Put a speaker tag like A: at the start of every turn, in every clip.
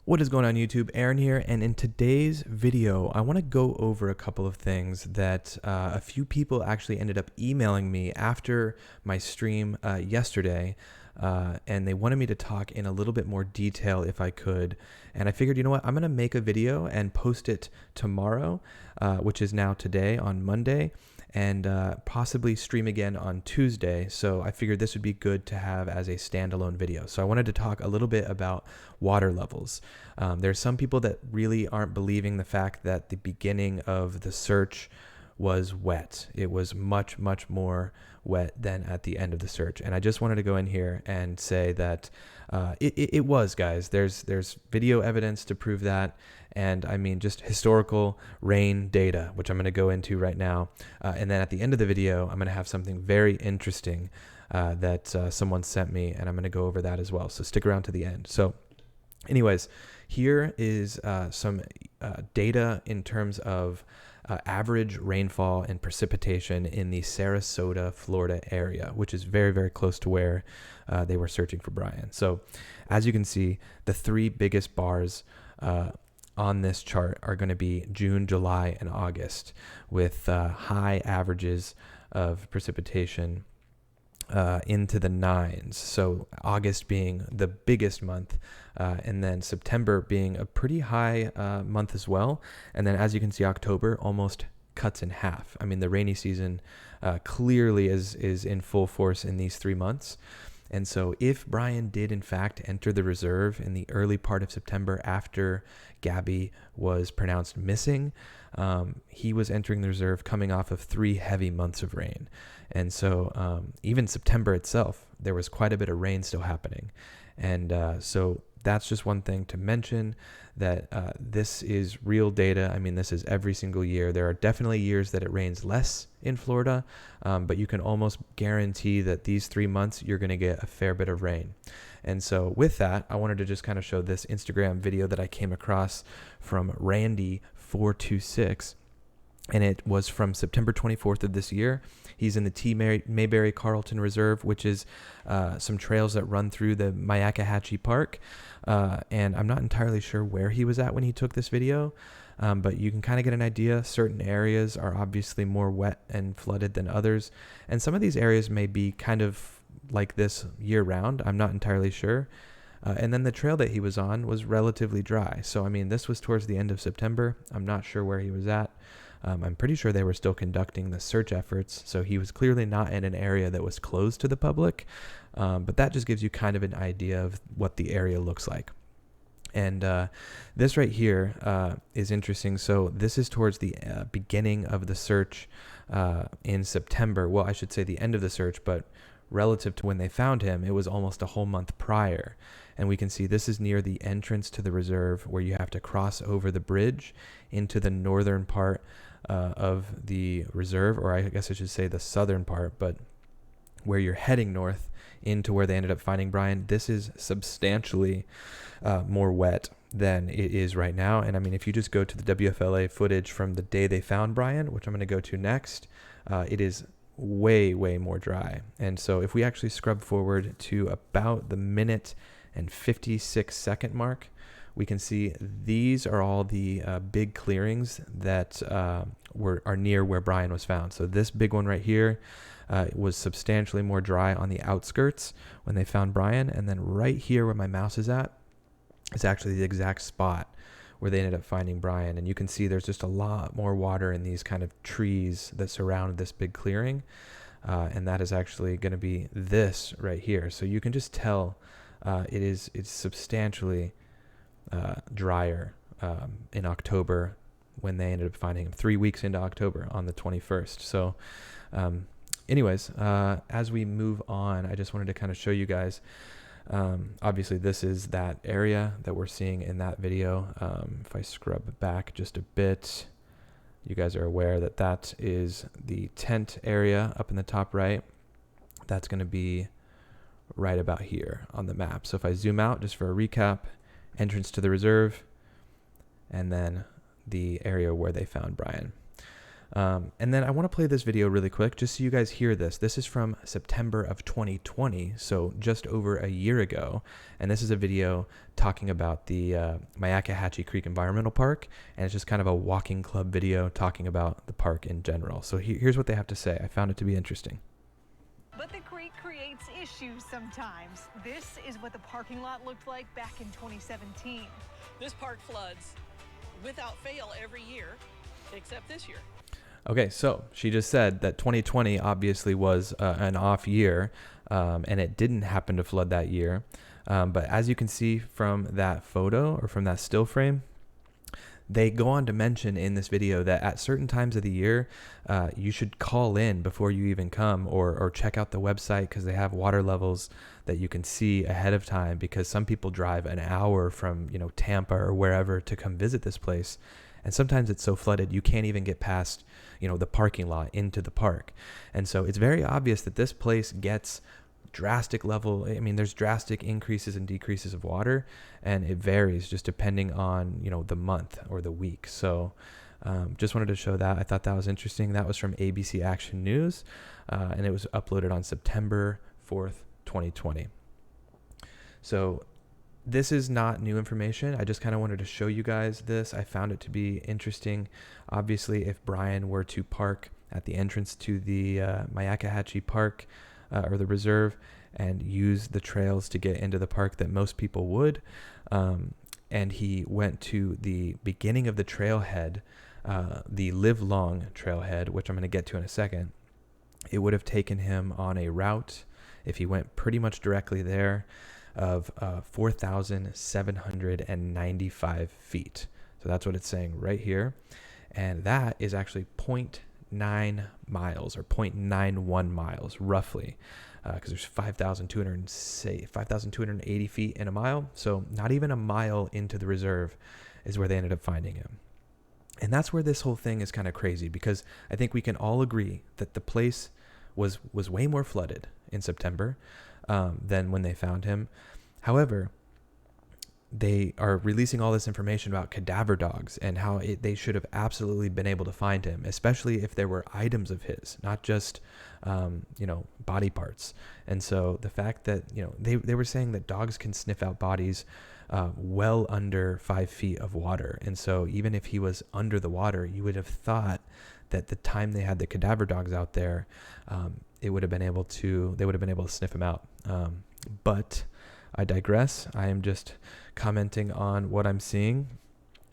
A: What is going on YouTube? Aaron here, and in today's video, I want to go over a couple of things that a few people actually ended up emailing me after my stream yesterday, and they wanted me to talk in a little bit more detail if I could. And I figured, you know what, I'm going to make a video and post it tomorrow, which is now today on Monday, and possibly stream again on Tuesday. So I figured this would be good to have as a standalone video. So I wanted to talk a little bit about water levels. There's some people that really aren't believing the fact that the beginning of the search was wet. It was much, much more wet than at the end of the search. And I just wanted to go in here and say that it was, guys. There's video evidence to prove that. And I mean, just historical rain data, which I'm going to go into right now. And then at the end of the video, I'm going to have something very interesting that someone sent me, and I'm going to go over that as well. So stick around to the end. So anyways, here is some data in terms of average rainfall and precipitation in the Sarasota, Florida area, which is very, very close to where they were searching for Brian. So as you can see, the three biggest bars on this chart are going to be June, July, and August, with high averages of precipitation into the 9s. So August being the biggest month, and then September being a pretty high month as well. And then as you can see, October almost cuts in half. I mean, the rainy season clearly is in full force in these 3 months. And so if Brian did in fact enter the reserve in the early part of September after Gabby was pronounced missing, he was entering the reserve coming off of 3 heavy months of rain. And so even September itself, there was quite a bit of rain still happening. And so that's just one thing to mention, that this is real data. I mean, this is every single year. There are definitely years that it rains less in Florida, but you can almost guarantee that these 3 months, you're going to get a fair bit of rain. And so with that, I wanted to just kind of show this Instagram video that I came across from Randy426. And it was from September 24th of this year. He's in the T. Mayberry Carlton Reserve, which is some trails that run through the Myakkahatchee Park. And I'm not entirely sure where he was at when he took this video, but you can kind of get an idea. Certain areas are obviously more wet and flooded than others. And some of these areas may be kind of like this year round. I'm not entirely sure. And then the trail that he was on was relatively dry. So, I mean, this was towards the end of September. I'm not sure where he was at. I'm pretty sure they were still conducting the search efforts, so he was clearly not in an area that was closed to the public, but that just gives you kind of an idea of what the area looks like. And this right here is interesting. So this is towards the beginning of the search in September. Well, I should say the end of the search, but relative to when they found him, it was almost a whole month prior. And we can see this is near the entrance to the reserve, where you have to cross over the bridge into the northern part of the reserve, or I guess I should say the southern part, but where you're heading north into where they ended up finding Brian. This is substantially more wet than it is right now. And I mean, if you just go to the WFLA footage from the day they found Brian, which I'm going to go to next, it is way, way more dry. And so if we actually scrub forward to about the minute and 56-second mark, we can see these are all the big clearings that are near where Brian was found. So this big one right here was substantially more dry on the outskirts when they found Brian. And then right here where my mouse is at is actually the exact spot where they ended up finding Brian. And you can see there's just a lot more water in these kind of trees that surround this big clearing. And that is actually going to be this right here. So you can just tell it's substantially drier in October when they ended up finding him 3 weeks into October on the 21st. So anyways, as we move on, I just wanted to kind of show you guys, obviously this is that area that we're seeing in that video. If I scrub back just a bit, you guys are aware that that is the tent area up in the top right. That's going to be right about here on the map. So if I zoom out just for a recap, entrance to the reserve, and then the area where they found Brian. And then I want to play this video really quick just so you guys hear this. This is from September of 2020, so just over a year ago. And this is a video talking about the Myakkahatchee Creek Environmental Park. And it's just kind of a walking club video talking about the park in general. So here's what they have to say. I found it to be interesting.
B: But the creek creates issues sometimes. This is what the parking lot looked like back in 2017.
C: This park floods without fail every year, except this year.
A: Okay, so she just said that 2020 obviously was an off year, and it didn't happen to flood that year. But as you can see from that photo or from that still frame, they go on to mention in this video that at certain times of the year, you should call in before you even come, or check out the website, because they have water levels that you can see ahead of time, because some people drive an hour from, Tampa or wherever to come visit this place. And sometimes it's so flooded you can't even get past, the parking lot into the park. And so it's very obvious that this place gets there's drastic increases and decreases of water, and it varies just depending on, the month or the week. So just wanted to show that. I thought that was interesting. That was from ABC Action News, and it was uploaded on September 4th, 2020. So this is not new information. I just kind of wanted to show you guys this. I found it to be interesting. Obviously, if Brian were to park at the entrance to the Myakkahatchee Park or the reserve and use the trails to get into the park that most people would, and he went to the beginning of the trailhead, the Live Long trailhead, which I'm going to get to in a second, it would have taken him on a route, if he went pretty much directly there, of 4,795 feet. So that's what it's saying right here. And that is actually 0.9 miles or 0.91 miles roughly, because there's 5,280 feet in a mile. So not even a mile into the reserve is where they ended up finding him. And that's where this whole thing is kind of crazy, because I think we can all agree that the place was way more flooded in September than when they found him. However, they are releasing all this information about cadaver dogs and how they should have absolutely been able to find him, especially if there were items of his, not just, body parts. And so the fact that, they were saying that dogs can sniff out bodies well under 5 feet of water. And so even if he was under the water, you would have thought that the time they had the cadaver dogs out there, they would have been able to sniff him out. But I digress. I am just commenting on what I'm seeing,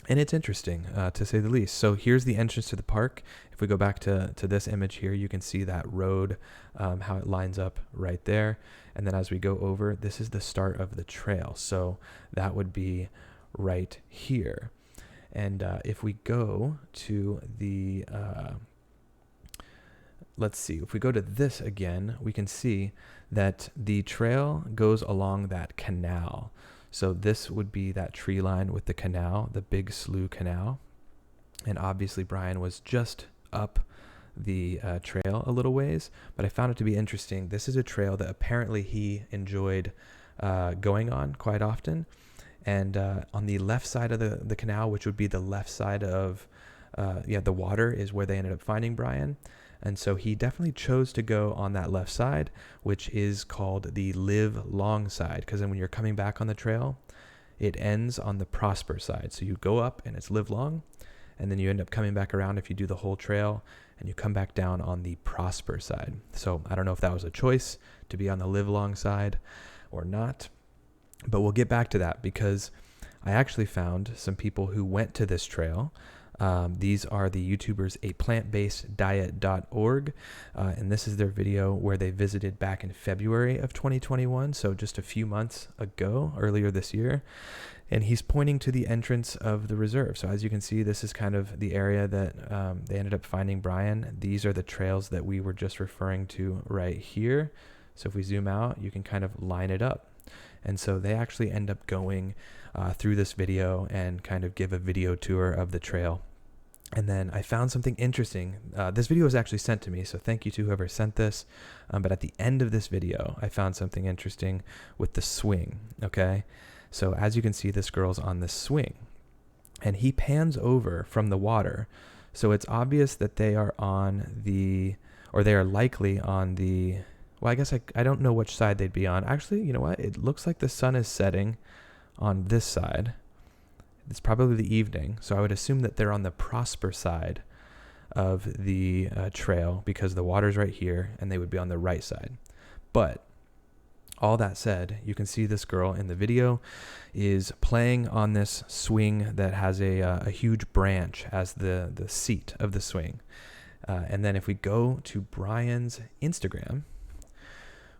A: and it's interesting, to say the least. So here's the entrance to the park. If we go back to this image here, you can see that road, how it lines up right there. And then as we go over, this is the start of the trail. So that would be right here. And if we go to the, let's see, if we go to this again, we can see that the trail goes along that canal. So this would be that tree line with the canal, the Big Slough Canal. And obviously Brian was just up the trail a little ways, but I found it to be interesting. This is a trail that apparently he enjoyed going on quite often. And on the left side of the canal, which would be the left side of the water, is where they ended up finding Brian. And so he definitely chose to go on that left side, which is called the Live Long side, because then when you're coming back on the trail, it ends on the Prosper side. So you go up and it's Live Long, and then you end up coming back around if you do the whole trail, and you come back down on the Prosper side. So I don't know if that was a choice to be on the Live Long side or not, but we'll get back to that, because I actually found some people who went to this trail. These are the YouTubers aplantbaseddiet.org, and this is their video where they visited back in February of 2021, so just a few months ago, earlier this year. And he's pointing to the entrance of the reserve. So as you can see, this is kind of the area that they ended up finding Brian. These are the trails that we were just referring to right here. So if we zoom out, you can kind of line it up. And so they actually end up going through this video and kind of give a video tour of the trail. And then I found something interesting. This video was actually sent to me, so thank you to whoever sent this. But at the end of this video, I found something interesting with the swing, okay? So as you can see, this girl's on the swing, and he pans over from the water So it's obvious that they are they are likely on the, well, I guess I don't know which side they'd be on. Actually, you know what? It looks like the sun is setting on this side. It's probably the evening. So I would assume that they're on the Prosper side of the trail because the water's right here and they would be on the right side. But all that said, you can see this girl in the video is playing on this swing that has a huge branch as the seat of the swing. And then if we go to Brian's Instagram,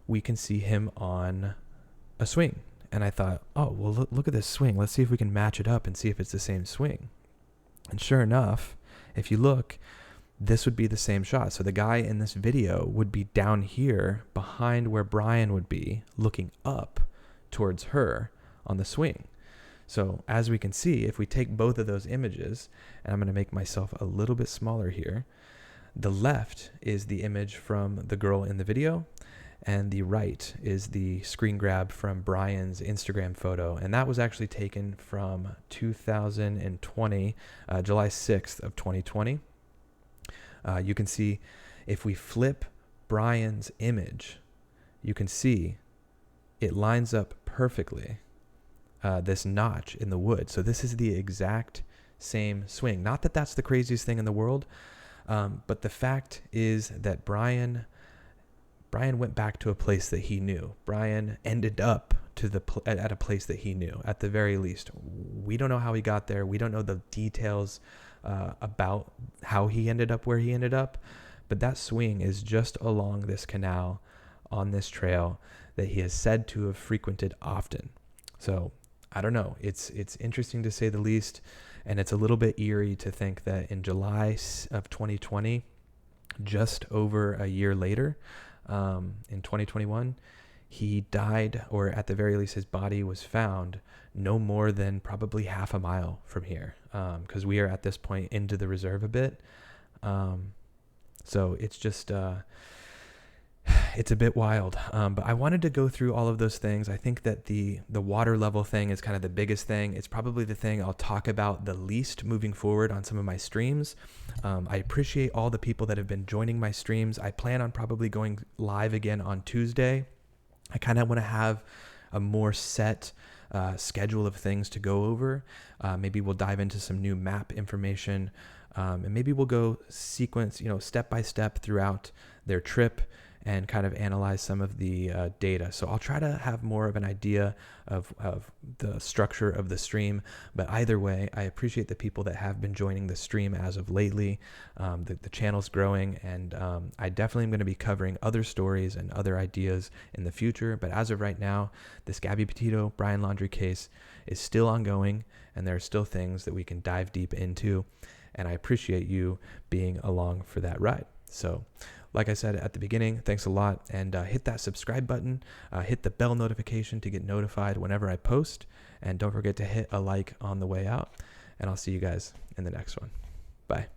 A: we can see him on a swing. And I thought, oh, well, look at this swing. Let's see if we can match it up and see if it's the same swing. And sure enough, if you look, this would be the same shot. So the guy in this video would be down here behind where Brian would be, looking up towards her on the swing. So as we can see, if we take both of those images, and I'm going to make myself a little bit smaller here, the left is the image from the girl in the video, and the right is the screen grab from Brian's Instagram photo. And that was actually taken from 2020, July 6th of 2020. You can see if we flip Brian's image, you can see it lines up perfectly, this notch in the wood. So this is the exact same swing. Not that that's the craziest thing in the world, but the fact is that Brian went back to a place that he knew. Brian ended up at a place that he knew, at the very least. We don't know how he got there. We don't know the details about how he ended up where he ended up, but that swing is just along this canal on this trail that he is said to have frequented often. So I don't know. It's interesting to say the least, and it's a little bit eerie to think that in July of 2020, just over a year later, in 2021, he died, or at the very least his body was found no more than probably half a mile from here, because we are at this point into the reserve a bit. So it's just it's a bit wild, but I wanted to go through all of those things. I think that the water level thing is kind of the biggest thing. It's probably the thing I'll talk about the least moving forward on some of my streams. I appreciate all the people that have been joining my streams. I plan on probably going live again on Tuesday. I kind of want to have a more set schedule of things to go over. Maybe we'll dive into some new map information, and maybe we'll go sequence, step by step throughout their trip and kind of analyze some of the data. So I'll try to have more of an idea of the structure of the stream. But either way, I appreciate the people that have been joining the stream as of lately. The channel's growing, and I definitely am going to be covering other stories and other ideas in the future. But as of right now, this Gabby Petito, Brian Laundrie case is still ongoing, and there are still things that we can dive deep into. And I appreciate you being along for that ride. So like I said at the beginning, thanks a lot, and hit that subscribe button, hit the bell notification to get notified whenever I post, and don't forget to hit a like on the way out, and I'll see you guys in the next one. Bye.